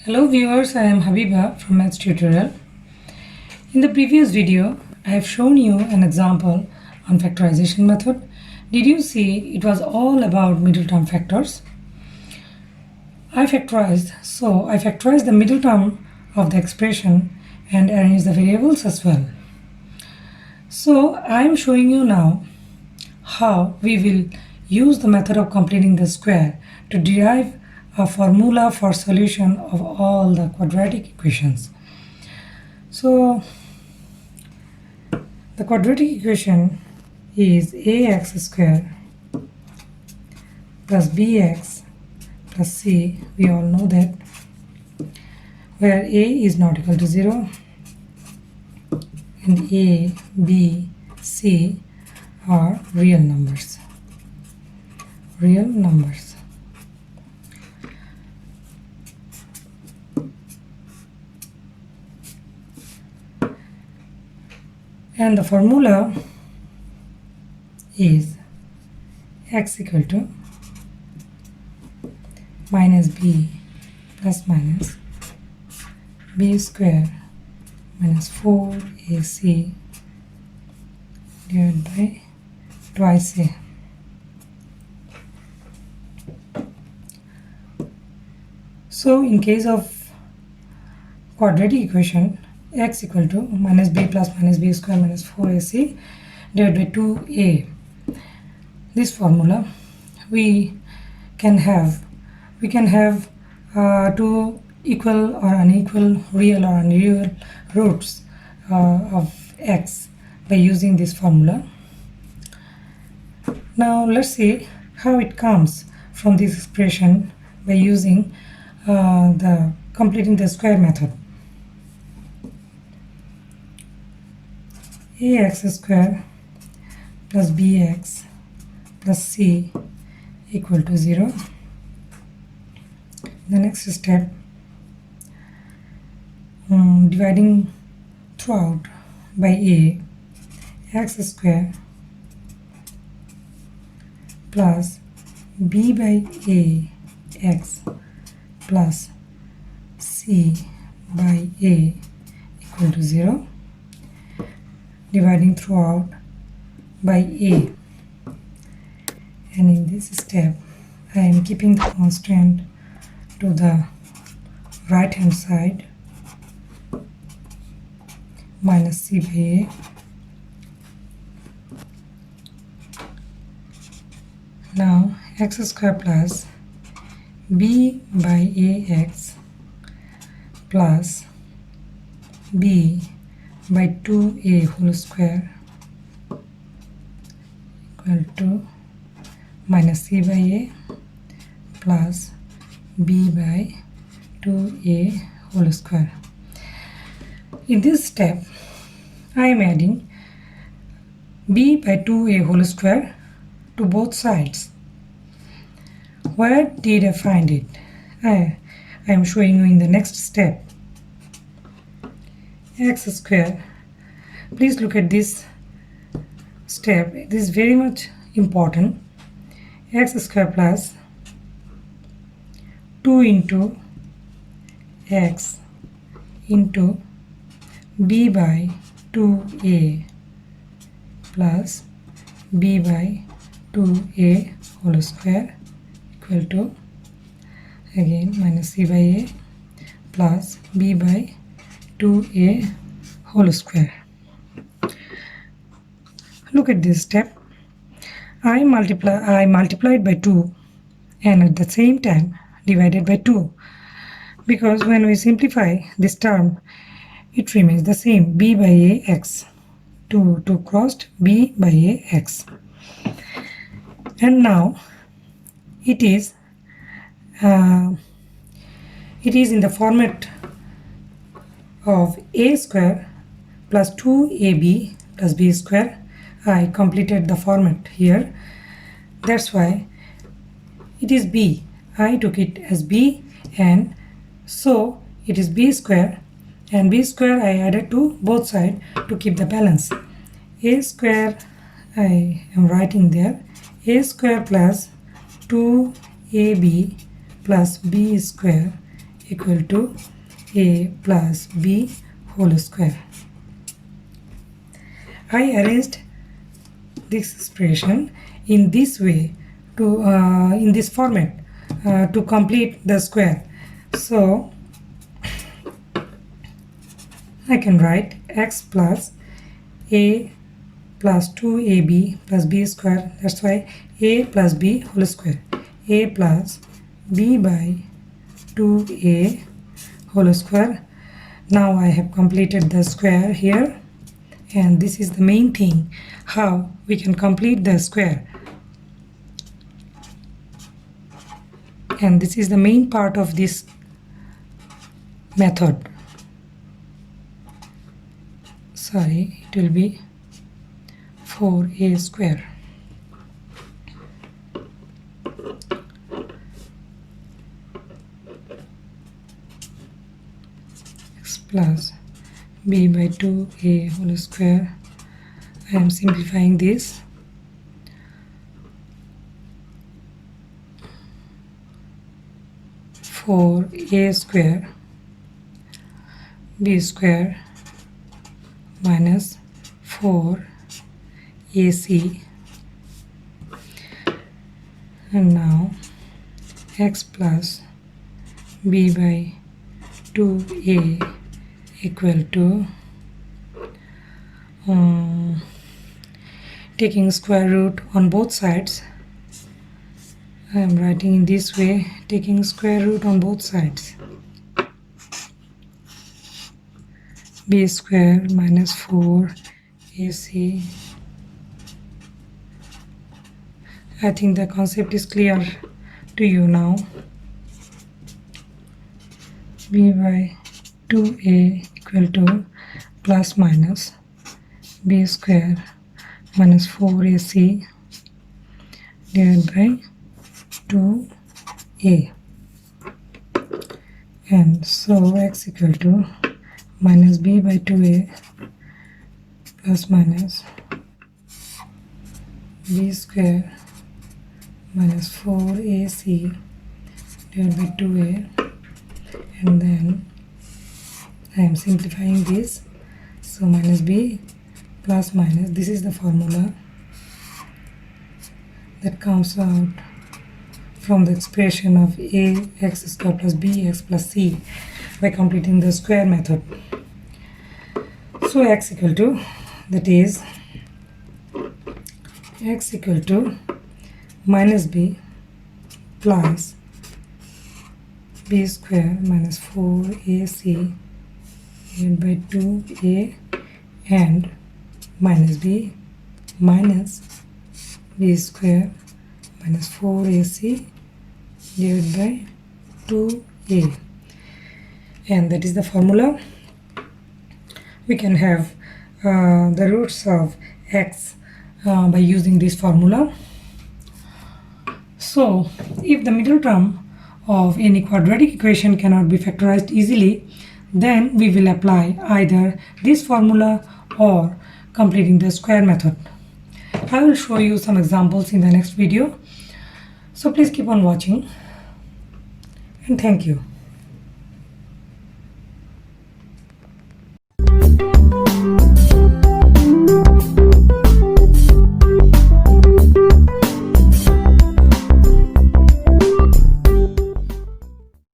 Hello viewers, I am Habiba from Maths Tutorial. In the previous video, I have shown you an example on factorization method. Did you see it was all about middle term factors? I factorized the middle term of the expression and arranged the variables as well. So I am showing you now how we will use the method of completing the square to derive a formula for solution of all the quadratic equations. So the quadratic equation is ax square plus bx plus c. We all know that, where a is not equal to 0 and a, b, c are real numbers. And the formula is x equal to minus b plus minus b square minus 4ac divided by twice a. So in case of quadratic equation, x equal to minus b plus minus b square minus 4ac divided by 2a. This formula we can have two equal or unequal, real or unreal roots of x by using this formula. Now let's see how it comes from this expression by using the completing the square method. Ax square plus bx plus c equal to 0. The next step, dividing throughout by a, x square plus b by a x plus c by a equal to 0. Dividing throughout by a, and in this step I am keeping the constant to the right hand side, minus c by a now x square plus b by ax plus b by 2a whole square equal to minus c by a plus b by 2a whole square. In this step, I am adding b by 2a whole square to both sides. Where did I find it? I am showing you in the next step. X square, please look at this step, this is very much important. X square plus 2 into x into b by 2a plus b by 2a whole square equal to again minus c by a plus b by 2a whole square. Look at this step. I multiplied by 2 and at the same time divided by 2, because when we simplify this term it remains the same, b by a x, 2 crossed b by a x, and now it is in the format of a square plus 2ab plus b square. I completed the format here, that's why it is b. I took it as b, and so it is b square, and b square I added to both sides to keep the balance. A square I am writing there, a square plus 2ab plus b square equal to a plus b whole square. I arranged this expression in this way to in this format to complete the square. So I can write x plus a plus 2ab plus b square. That's why a plus b whole square. A plus b by 2a whole square. Now I have completed the square here, and this is the main thing, how we can complete the square. And this is the main part of this method. Sorry, it will be 4a square. X plus b by 2a whole square. I am simplifying this. For a square b square minus 4ac, and now x plus b by 2a equal to taking square root on both sides. I am writing in this way, taking square root on both sides. B square minus 4ac. I think the concept is clear to you now. B by 2a equal to plus minus b square minus 4ac divided by 2a. And so x equal to minus b by 2a plus minus b square minus 4ac divided by 2a, and then I am simplifying this, so minus b plus minus, this is the formula that comes out from the expression of a x square plus b x plus c by completing the square method. So x equal to, that is x equal to minus b plus b square minus 4ac divided by 2a, and minus b minus b square minus 4ac divided by 2a, and that is the formula. We can have the roots of x by using this formula. So if the middle term of any quadratic equation cannot be factorized easily, then we will apply either this formula or completing the square method. I will show you some examples in the next video. So please keep on watching, and thank you.